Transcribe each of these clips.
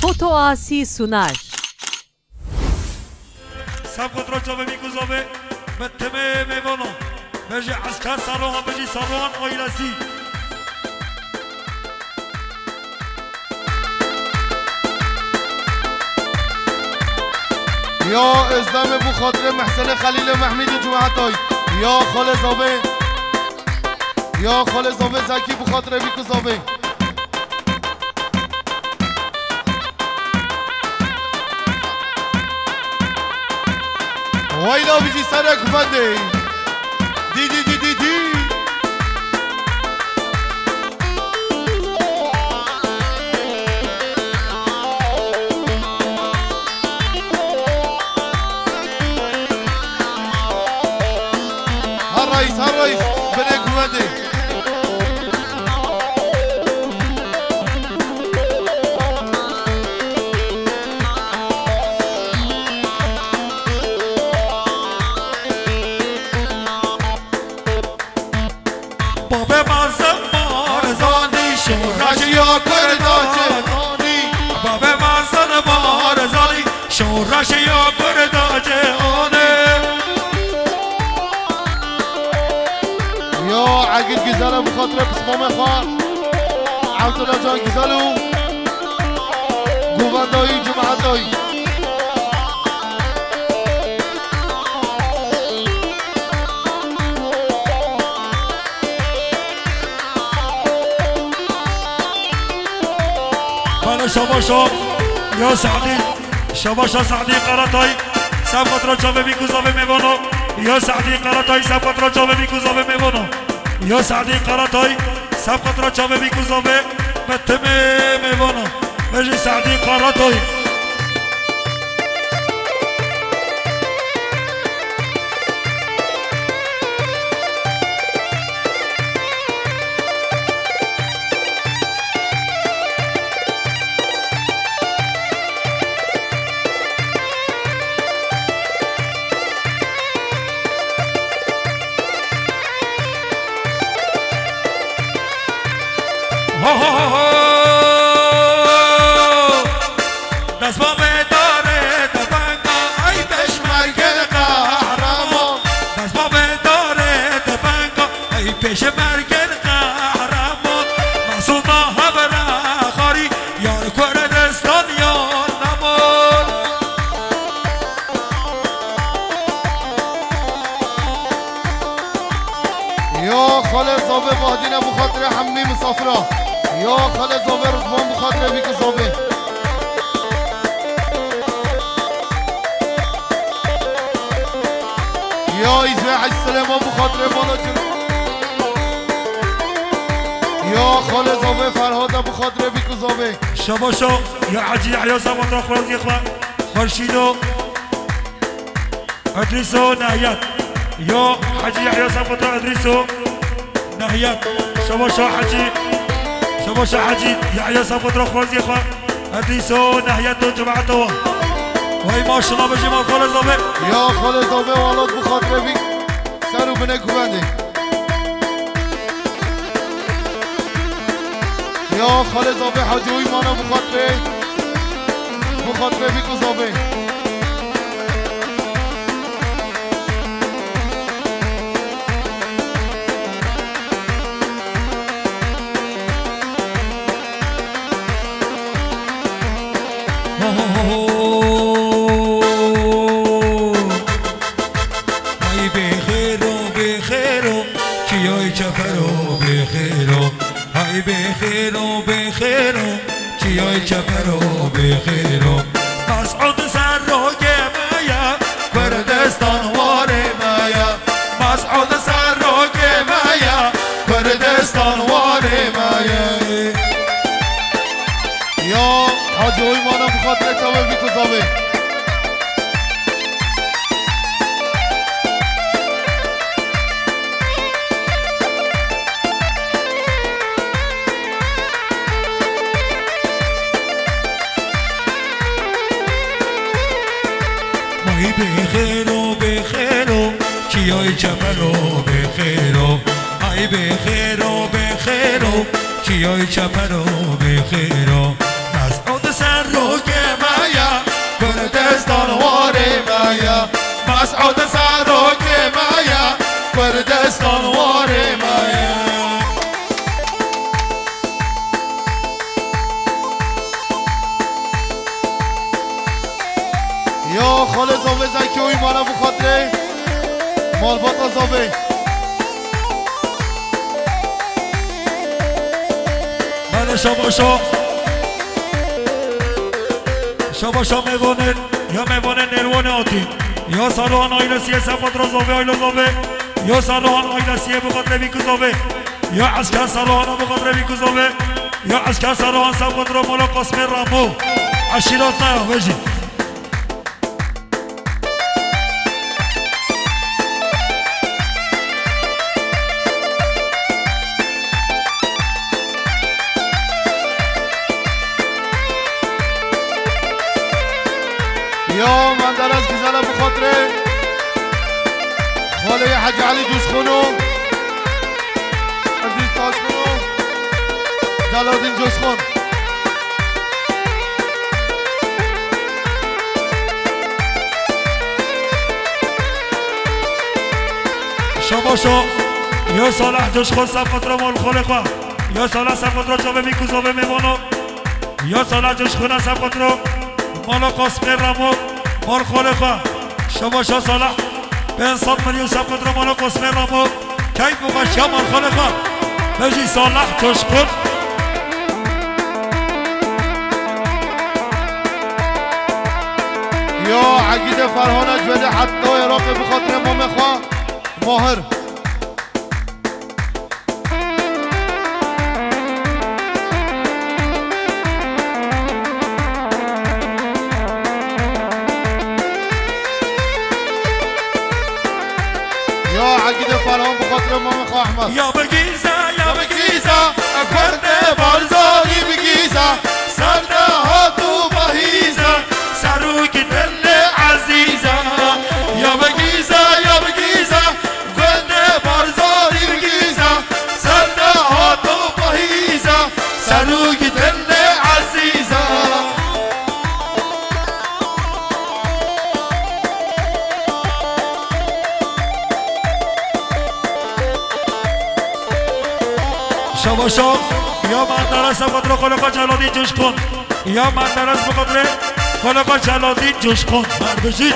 Foto Asi sunar. سب کنترل میگذاره به تمه میوانو بجی عسکر سالوها بجی سالوان آیلسی یا ازدم بو خاطر محسن خلیل محمید جمعتای یا خال زابه یا خال زابه زکی بو خاطر بیکو زابه وایلا بیجی سرک بنده دی دی دی دی دی هر رئیس بنه گوانده بابه مازم مارزانی شورش یا کرداجانی بابه مازم مارزانی شورش یا کرداجانی یا عقید گیزاله بخاطر بسمام خواه عبدالله جان گیزالو گووندایی جمعتایی بله شباشا یا سعدی شباشا سعدی قرطای سب خطرا چاوه بیکوزاوه میوانو یا سعدی قرطای سب خطرا چاوه بیکوزاوه میوانو یا سعدی قرطای سب خطرا چاوه بیکوزاوه بتمه میوانو بجی سعدی قرطای دست با داره دفنگا ای پشمرگ قهرمان دست با داره دفنگا ای پشمرگ قهرمان مسوما هبره خاری یار کردستان یار نمان یا خالد زابه بادین بخاطر همه مسافرها یا خالد زابه رضوان بخاطر بیک زابه یا ایزوه حج سلیمان بخاطر مالا یا خالد زابه فرهاد بخاطر بیک زابه شباشا یا حجی یحیی زمان را خورد یخوان خورشیدو ادریسو نهیت یا حجی یحیی زمان را ادریسو نهیت شباشا حجی شباشا حجی يحيى صفوت رخوز يخوان ادريسو نهيته جماعته وهي ما شاء الله بجي ما خالد زابه يا خالد زابه والد بخاطر بيك سرو بنك وبنده يا خالد زابه حجوي مانا بخاطر بيك وزابه هاي بخيرو بخيرو چيوي چپرو بخيرو هاي بخيرو بخيرو چيوي چپرو بخيرو مسعود سرو گمايا کردستان واره مايا مسعود سرو گمايا کردستان واره مايا يا حجوي مانا بخاطر تاوه بيكو زابه هاي بخيرو بخيرو چيوي چپرو بخيرو هاي بخيرو بخيرو چيوي چپرو بخيرو مسعود سر رو مسعود سعروك مايا كردستان واري مايا يا خالد زاوي زكي وإيمانا بخاطري مالباتا زاوي بله شاباشا میوانن یا میوانن نروان آتی یا سالوان آیلسیه سفادرا زاوه آیلا زاوه یا سالوان آیلسیه بخاطر بیکو زاوه یا عسکر سالوان بخاطر بیکو زاوه یا عسکر سالوان سفادرا مالا قاسم رامو عشیرات نیا بجی يا من درس گزاله بخاطره خاله حاج علی جوزخونو عزیز تاشخونو جلالدین جوزخون شباشو یا صالح جوزخون سفادرا مال خاله خواه یا صالح سفادرا جاوه بیکو زاوه میمانو یا صالح جوزخون سفادرا مالا قاسم رامو مال خالقه شباشا صالح بین 100 میلیون سفادرا مالا قاسم رامو کیف مغشیا مال خالقه بجی صالح جوزخون یا عقیده فرهانج بده حتی عراق بخاطر امام خواه ماهر عقیده فرهان بخاطر امام خواه احمد یا بگیزه اکورده بارزاری بگیزه سرده ها تو بهیزه سروک دل عزیزه یا بگیزه اکورده بارزاری بگیزه سرده ها تو بهیزه سروک دل عزیزه شباشا یا من درست بخاطر خالقا جلالدین جوش کن یا من درست بخاطر خالقا جلالدین جوش کن مردشید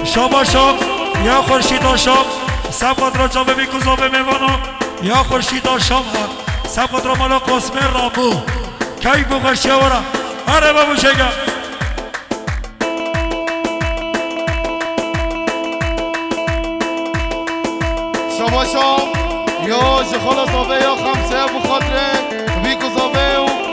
شباشا یا خورشید آشام سفادرا جاوه بیکو زاوه میوانو یا خورشید آشام سفادرا مالا قاسم رامو کی بغشیه ورا هره بابو شگه شباشا یا جخالا زاوه یا خمسه بخاطره بیکو زاوه و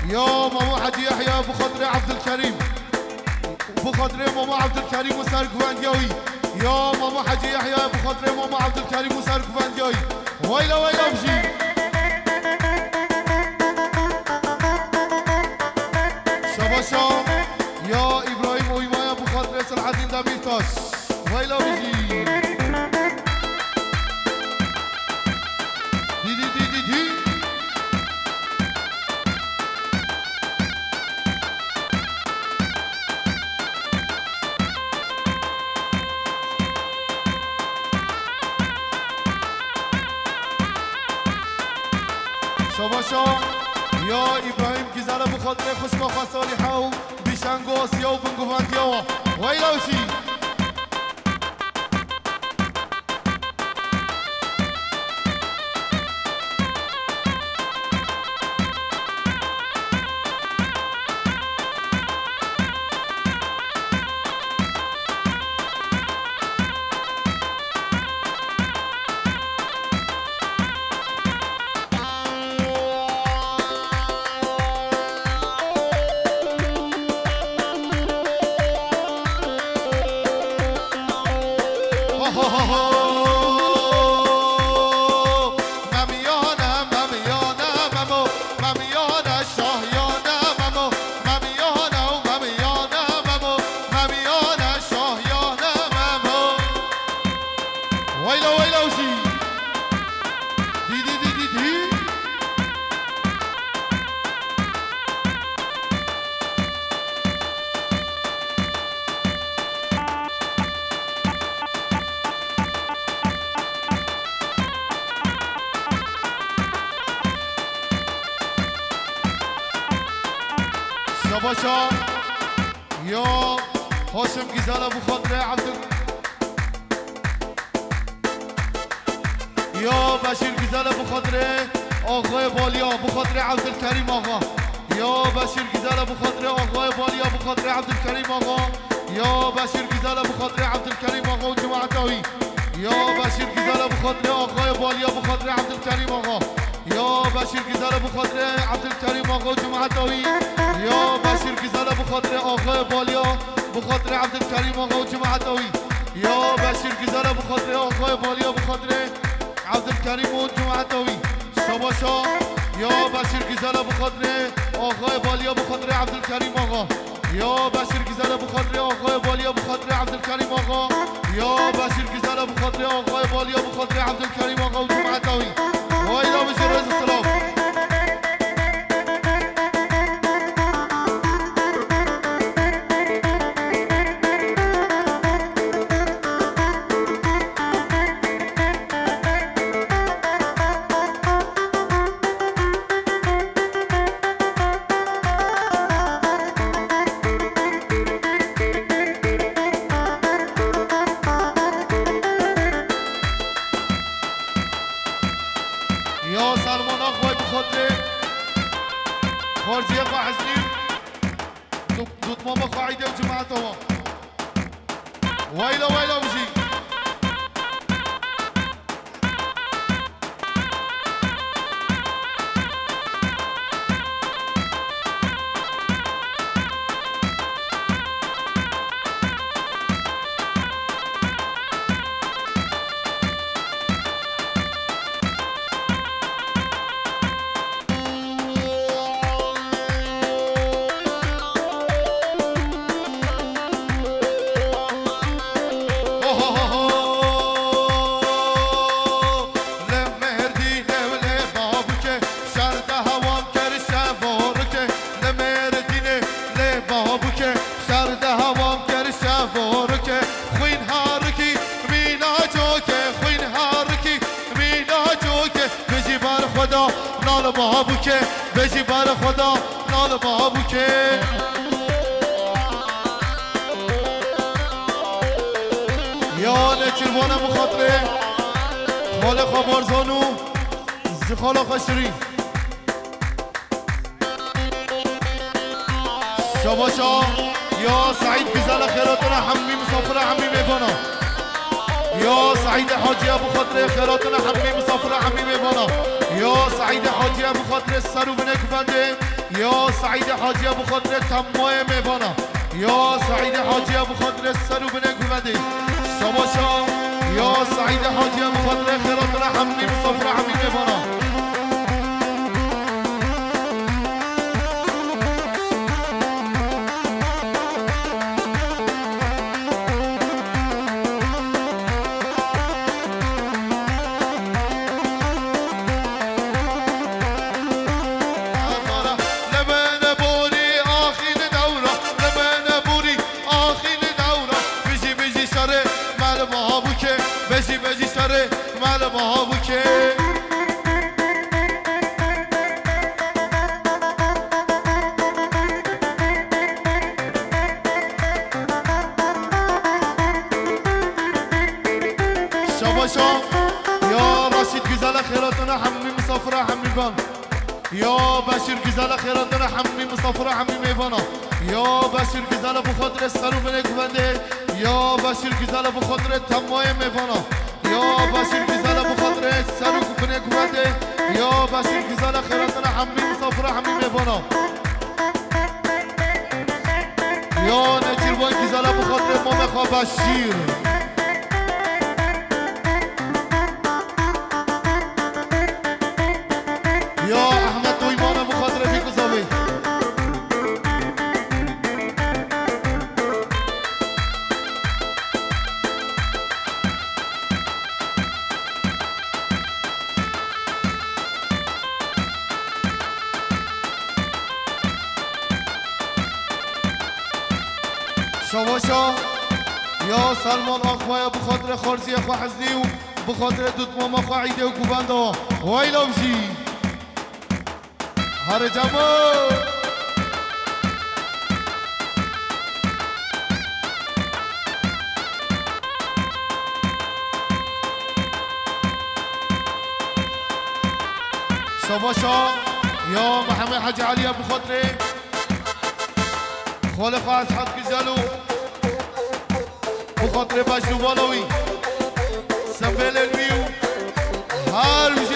يا ماما حجي يحيى بخاطر عبد الكريم بخاطر ماما عبد الكريم وسر كوفندياوي يا ماما حجي يحيى بخاطر ماما عبد الكريم وسر كوفندياوي ويلا ويلا بجي شباشا يا ابراهيم ويمايا بخاطر صلاح الدين دميرتاش ويلا بجي شباشا يا ابراهيم گیزاره بخاطر خوشکاخ صالحه و بیشنگ و آسیا و بنگوندیا و ایلاوشی شباشا يا هاشم گیزاله بخاطر عبد يا بشير گیزاله بخاطر آقای بالیا بخاطر عبد الكريم آقا يا بشير گیزاله بخاطر آقای بالیا بخاطر عبد الكريم آقا يا بشير گیزاله بخاطر عبد الكريم آقا و جماعتاوی يا بشير گیزاله بخاطر آقای بالیا بخاطر عبد الكريم آقا يا بشير گیزاله بخاطر عبد الكريم آقا و جماعتاوی يا بشير گیزاله بخاطر آقای بالیا بخاطر عبد الكريم آقا و جماعتاوی يا بشير گیزاله بخاطر آقای بالیا بخاطر عبد الكريم و جماعتاوی شباشا يا بشير گیزاله بخاطر آقای بالیا بخاطر عبد الكريم آقا يا بشير گیزاله بخاطر آقای بالیا بخاطر عبد الكريم آقا يا بشير گیزاله بخاطر آقای بالیا بخاطر عبد الكريم آقا و جماعتاوی وایلا بشه روز السلام يا سلمان اخوي بخاطر خارجي اخوي حسنين دوت ماما قاعده وجماعتها ويلا ويلا بجي نال بابو که بجی بر خدا نال بابو که یا نچربانه بخاطره خالق بارزانو زخالق شریف شباشا یا سعید گزال خیراتنا حمی مسافر حمی میبانا یا سعید حاجی ابو خاطر خیراتنا حمی مسافر حمی میبانا یا سعید حاجی ابو خاطر سرو بنک بنده یا سعید حاجی ابو خاطر تمام میوانا یا سعید حاجی ابو خاطر سرو بنه گوده شباشا یا سعید حاجی ابو خاطر خیراتنا همین مسافر همین میوانا بجی سر مال ما بوکه شباشا یا راشد گزال خیراتنا همین مسافر همین بان یا بشیر گزال خیراتنا همین مسافر همین میوانا یا بشیر گزال بخاطر سرو بنه گونده یا بشیر گزال بخاطر تمام میوانا یا بشیر گزال بخاطر سرو بنه گونده یا بشیر گزال خیراتنا همین مسافر همین میوانا یا نجیروان گزال بخاطر مامخا بشیر یا احمد تویمان بخاطر بیگزاوی شواشا یا سلمان آخواه بخاطر خارزی اخواه حزنی و بخاطر دوتمام اخواه عیده و گوبنده ها وایلا بجی هر جمع شواشا یا محمد حاج علی ابو خاطر خالق از حد گزالو بخاطر بجلو بالاوی سنبیل الویو هر وجی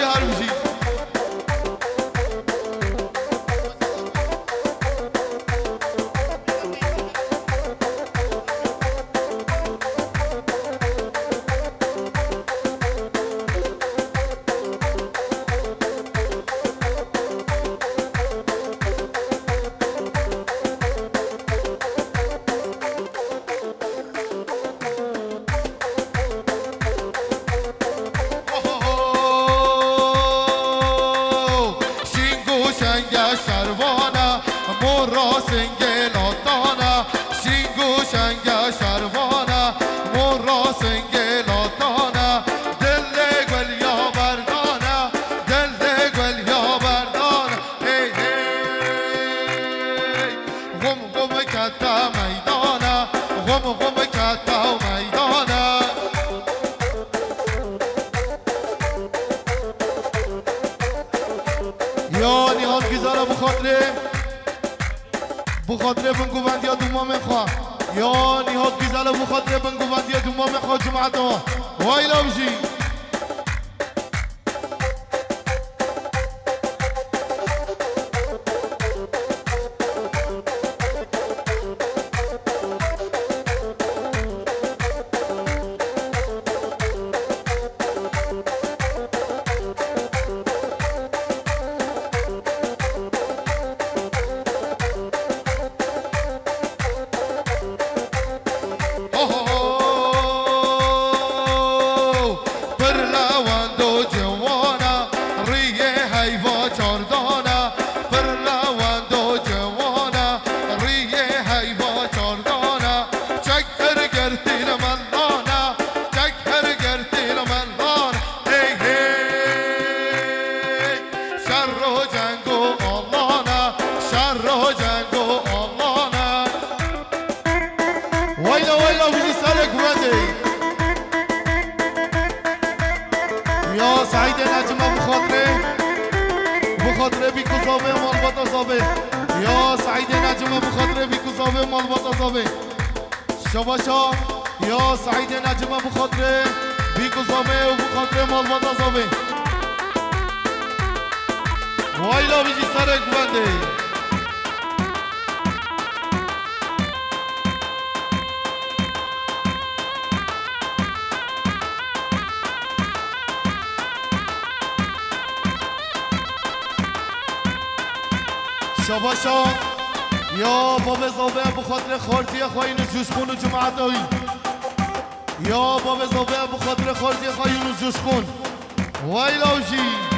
بخاطر بنگوندیا دومام خواه یا نیهاد گیزاله بخاطر بنگوندیا دومام خواه جماعت ها وایلا بجی بخاطر بیکوزاوه مالبات آزاوه یا سعید نجم بخاطر بیکوزاوه مالبات آزاوه شباشا یا سعید نجم بخاطر بیکوزاوه و بخاطر مالبات آزاوه وایلا بیجی سرک بنده شاباشا یا باب زاوه بخاطر خارجی خواهین جوشخون و جماعتایی یا باب زاوه بخاطر خارجی خواهین جوشخون ویلاوشی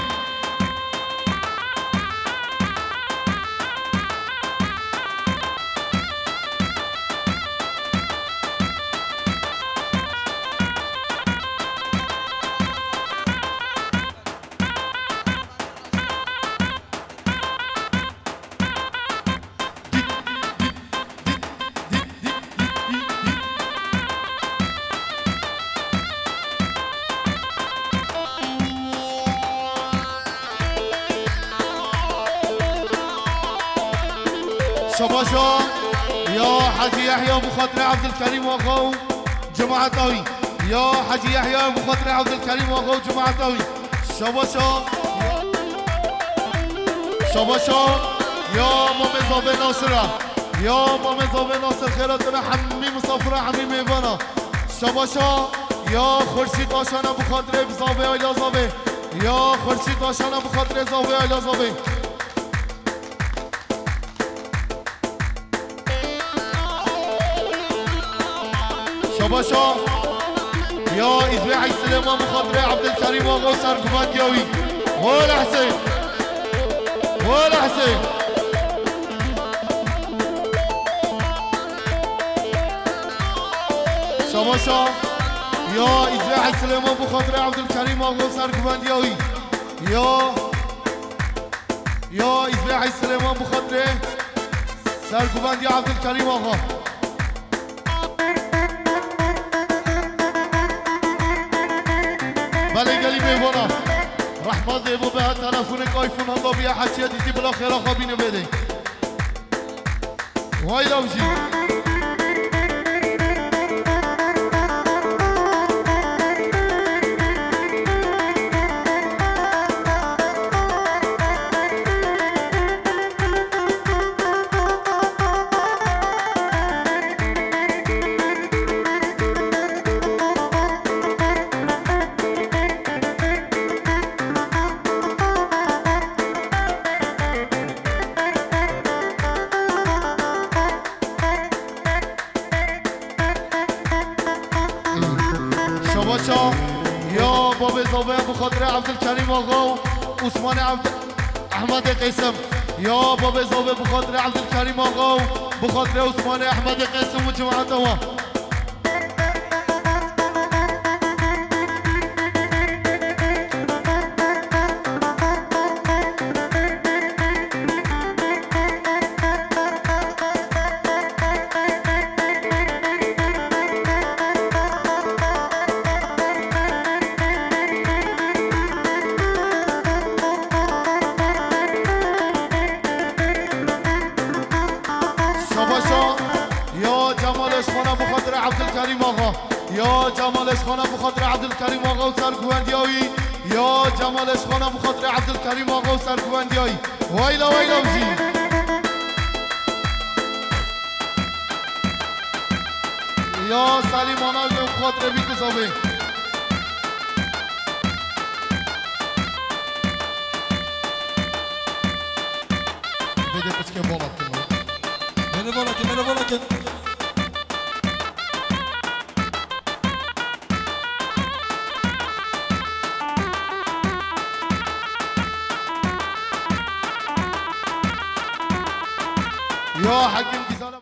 شباشا يا حاجي يحيى بخاطر عبد الكريم واخوه جماعتاوي يا حاجي يحيى بخاطر عبد الكريم واخوه جماعتاوي شباشا شباشا يا مامي زاوي ناصرة يا مامي زاوي ناصر خيراتنا حمي مسافرة حمي ميوانا شباشا يا خورشید آشانا بخاطر زاوي آیلا زاوي يا خورشید آشانا بخاطر زاوي آیلا زاوي شباشا يا إذباعي سليمان بخاطر عبد الكريم واغو سركوبات ياوي ولا حسين ولا حسين شباشا يا إذباعي سليمان بخاطر عبد الكريم واغو سركوبات ياوي يا إذباعي سليمان بخاطر سركوبات يا عبد الكريم واغو بله گلی میوانا رحمت دیبو به تلفون کایفون الله بیا حچیه دیدی بلا خیرا خوابینه بده وای لاوجی يا باب زاوية بخاطر عبد الكريم آقا عثمان احمد قاسم يا باب زاوية بخاطر عبد الكريم آقا بخاطر عثمان احمد قاسم وجماعته يا جمال اشخانه بخاطر عبد الكريم آقا يا جمال اشخانه بخاطر عبد الكريم آقا وسرگوندیایی يا جمال اشخانه بخاطر عبد الكريم آقا وسرگوندیایی ويلا ويلا وزي يا سليمانه بخاطر بيكو صابي بده بچكه بالات کنه بده بالا که يا حكيم كسالة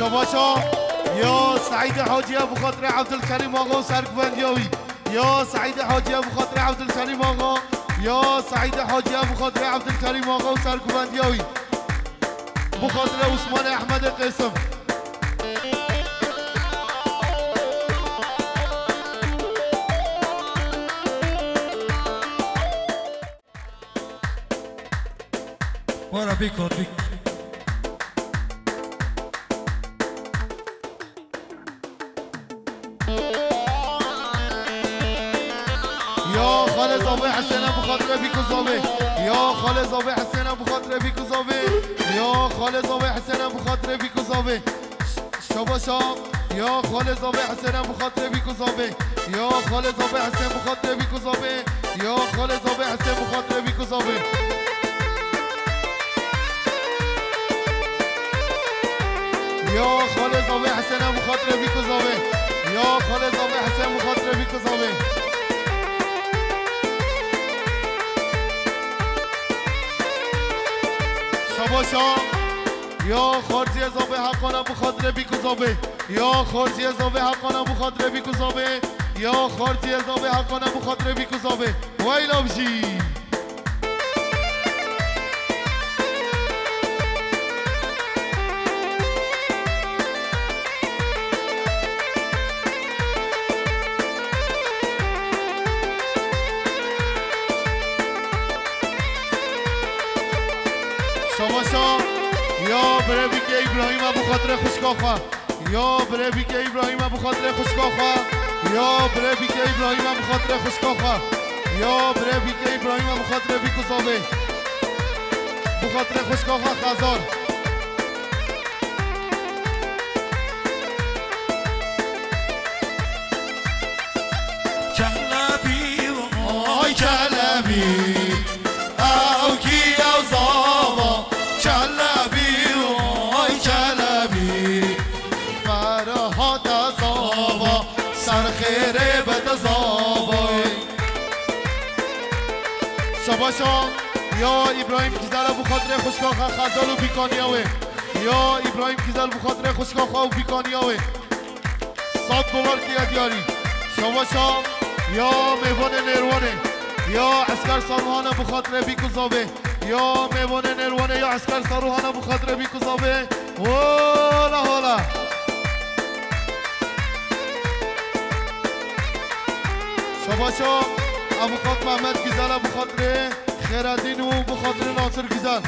شباشا یا سعید حاجی ابو خاطر عبدالکریم آقا و سرگوندیاوی یا سعید حاجی ابو خاطر عبدالکریم آقا یا سعید حاجی ابو خاطر عبدالکریم آقا و سرگوندیاوی ابو خاطر عثمان احمد قسم بارا بیکار یا خالد زاوی حسین ابو خاطر بیکو زاوی یا خالد زاوی حسین ابو خاطر بیکو زاوی یا خالد زاوی حسین ابو خاطر بیکو زاوی شباشا یا خالد زاوی حسین ابو خاطر بیکو زاوی یا خالد زاوی حسین ابو خاطر بیکو زاوی یا خالد زاوی حسین ابو خاطر بیکو زاوی یا خالد زاوی حسین ابو خاطر بیکو زاوی یا خالد زاوی حسین ابو خاطر بیکو زاوی شباشا یا خارجی زاوی حقان ابو خاطر بیکو زاوی یا خارجی زاوی حقان ابو خاطر بیکو زاوی یا خارجی زاوی حقان ابو خاطر بیکو زاوی وایلابجی شباشا یا برای که ابراهیم ابو خاطر خوشکاخه یا برای که ابراهیم ابو خاطر خوشکاخه یا برای که ابراهیم ابو خاطر خوشکاخه یا برای که ابراهیم ابو خاطر بیکوزاوی ابو خاطر خوشکاخه خزار کلبی آی کلبی او کی او زاوا کلبی آی کلبی فرهاد زاوا سرخیره بد زاوا شباشا یا ابراهیم کیزل ابو خاطر خوشکاخه خزال و بیکانیاوه یا ابراهیم کیزل ابو خاطر خوشکاخه و بیکانیاوه $100 کیا دیاری شباشا یا میوان نروانه یا عسکر سروحان ابو خاطر بیکوزاوه یا میوان نروانه یا عسکر سروحان ابو خاطر بیکوزاوه هولا هولا شباشا ابو خاطر محمد گیزل ابو خاطر خیرالدین و ابو خاطر ناصر گیزل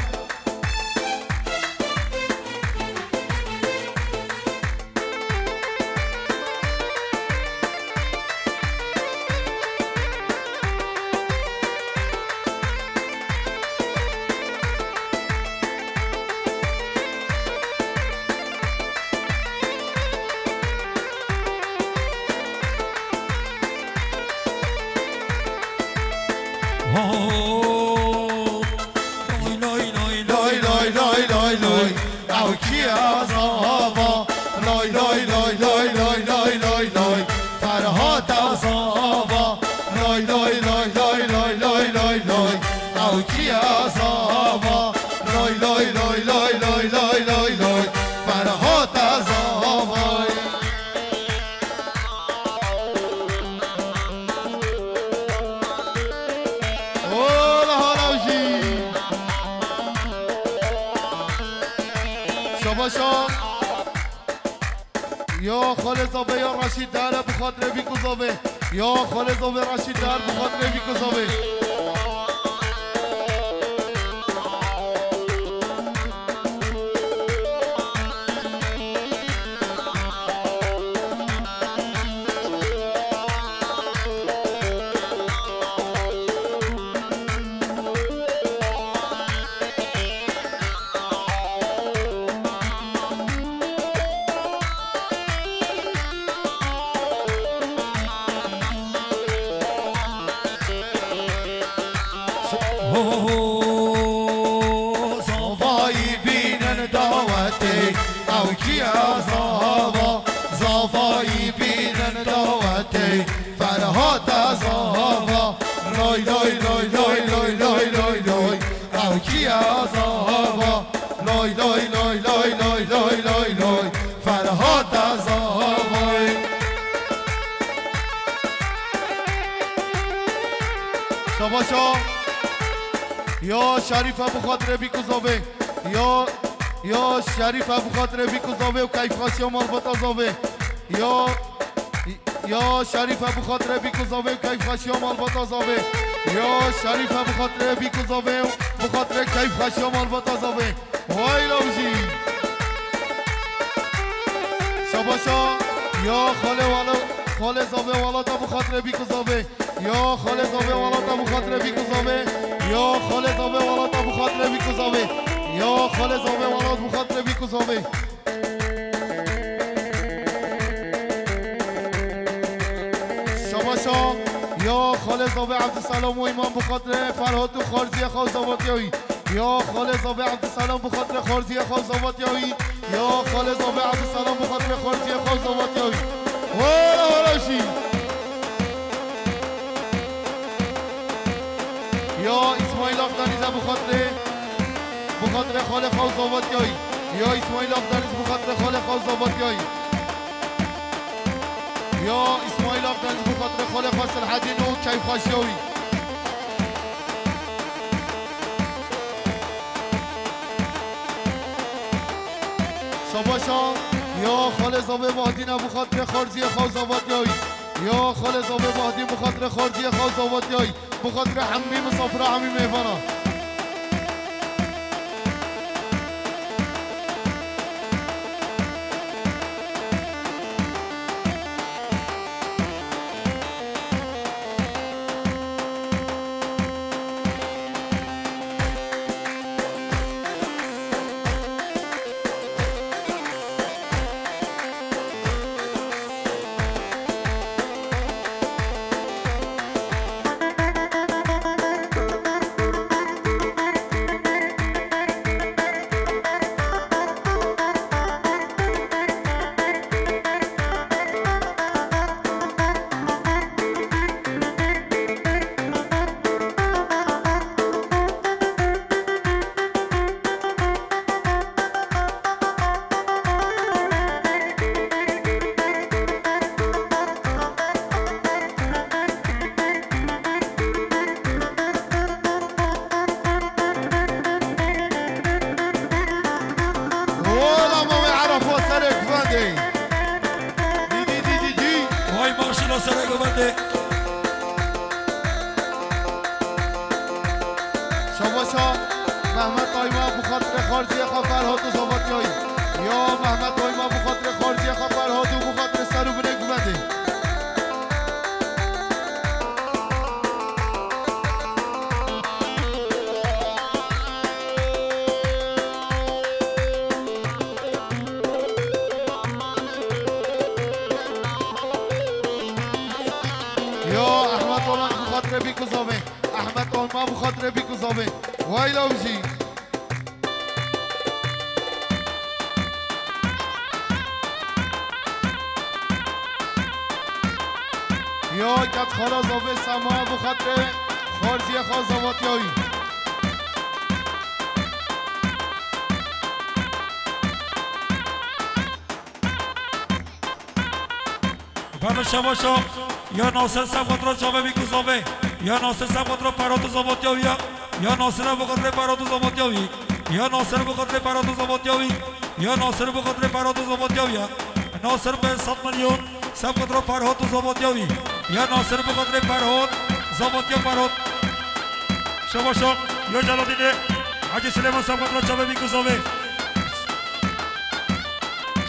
یا خالد زاوی یا رشید در ابو خاطر بیکوزاوه یا خالد زاوی رشید در ابو خاطر بیکوزاوه شباشا یا شریف ابو خاطر بیکوزاوه یا شریف ابو خاطر بیکوزاوه و کیف خاصی و مال بتازاوه یا شریف ابو خاطر بیکوزاوه و کیف خاصی و مال بتازاوه یا شریف ابو خاطر بیکوزاوه و بخاطر کیف خاصی و مال بتازاوه وای لوجی شباشا یا خاله زاوه والا تا بخاطر بیکوزاوه یا خاله زاوه والا تا بخاطر بیکوزاوه یا خاله زاوه والا تا بخاطر بیکوزاوه یا خاله زاوه والا بخاطر بیکوزاوه شباشا یا خاله زاوه عبدالسلام و ایمان بخاطر فرهاد و خارجی خوزاواتیایی یا خاله زاوه عبدالسلام بخاطر خارجی خوزاواتیایی یا خاله زاوه عبدالسلام بخاطر خارجی خوزاواتیایی والا شی یا اسماعیل آفتانیزه بخاطر خاله خوزاواتیایی یا اسماعیل آفتانیز بخاطر خاله خوزاواتیایی یا اسماعیل آفتانیز بخاطر خاله فاصل حدین و کیف خاشیایی شباشا یا خاله زاوه واحدین بخاطر خارجی خوزاواتیایی یا خاله زاوه واحدین بخاطر خارجی خوزاواتیایی بخاطر همه مسافر همه میوانا شباشا محمد قایما بخاطر خارجی فرهاد و زاواتیایی یا محمد قایما بخاطر خارجی فرهاد و بخاطر سرو بنگومده یا احمد قایما بخاطر بیکوزاوه احمد قایما بخاطر بیکوزاوه وای لوجی یا کت خالا زاوه سما بخاطر خارجی خوزاواتیایی بله شباشا یا ناصر سبقات جاوه بیکوزاوه یا ناصر سبقات فرهاد زاواتیایی یا ناصر بخاطر فرهاد زاواتیایی یا ناصر بخاطر فرهاد زاواتیایی یا ناصر بخاطر فرهاد زاواتیایی ناصر به 100 میلیون سبقات فرهاد زاواتیایی یا ناصر بخاطر فرهاد زاواتیایی فرهاد شباشا یا جلالدین حاجی سلیمان سبقات جاوه بیکوزاوه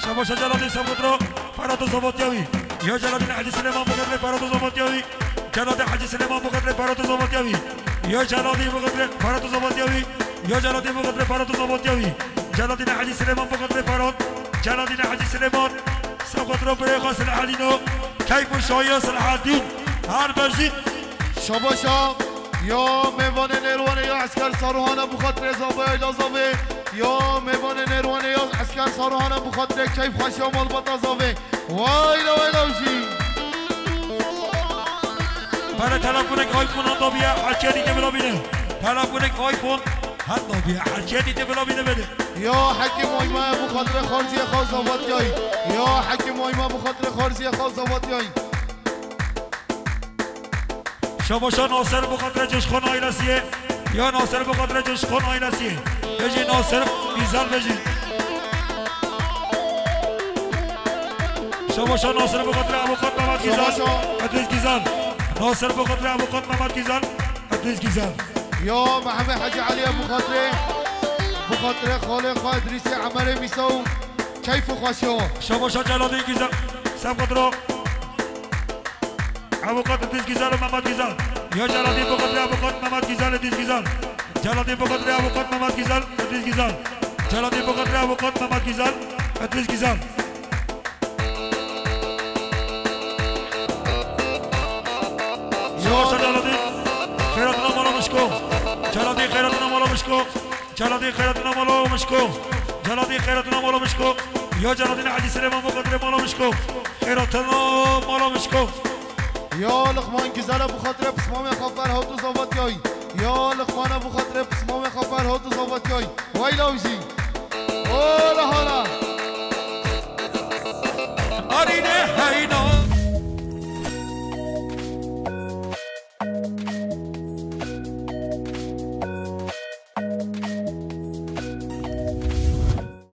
شباشا جلالدین سبقات فرهاد زاواتیایی یا جلالدین حاجی سلیمان بخاطر فرهاد زاواتیایی جلالدین حاجی سلیمان بخاطر فرهاد زاواتیایی یا جلالدین بخاطر فرهاد زاواتیایی یا جلالدین بخاطر فرهاد زاواتیایی جلالدین حاجی سلیمان بخاطر فرهاد جلالدین حاجی سلیمان سبقات رو برای خاص الحدینو کیف و شایع صلاح الدین هر بجید شباشا یا میوان نیروانه یا عسکر ساروهانه بخاطر زاوه ایلازاوه یا میوان نیروانه یا عسکر ساروهانه بخاطر کیف خاشی و مالباتا زاوه وایلا ویلاوشی برای تلفن یک آیفون هم بیا هرچه دیده بلا بینه تلفن یک آیفون هم بیا هرچه دیده بلا بینه بده یا حکیم مایمه بخاطر خارجی خوزاواتیایی یا حکیم مایمه بخاطر خارجی خوزاواتیایی شباشا ناصر بخاطر جشخان آیلسیه یا ناصر بخاطر جشخان آیلسیه بجی ناصر گیزل بجی شباشا ناصر بخاطر ابوخان محمد گیزل ادریس گیزل ناصر بخاطر ابوخان محمد گیزل ادریس گیزل یا محمد حاجی علی بخاطر خالق ادریس عمر میسو کیف و خوشی شباشا جلادی گیزل سبقت رو ابوخان ادریس گیزل و محمد گیزل یا جلادی بخاطر ابوخان محمد گیزل ادریس گیزل جلادی بخاطر ابوخان محمد گیزل ادریس گیزل جلادی بخاطر ابوخان محمد گیزل ادریس گیزل شباشا جلادی خیراتنا مالا مشکو جلادی خیراتنا مالا مشکو جلادی خیراتنا مالا مشکو جلادی خیراتنا مالا مشکو یا جلادی حاجی سلیمان بخاطر مالا مشکو خیراتنا مالا مشکو یا لقمان گیزل بخاطر پسمام خفر هاتو زاواتیای یا لقمان بخاطر پسمام خفر هاتو زاواتیای وای لاوزی اولا حالا آرینه هینا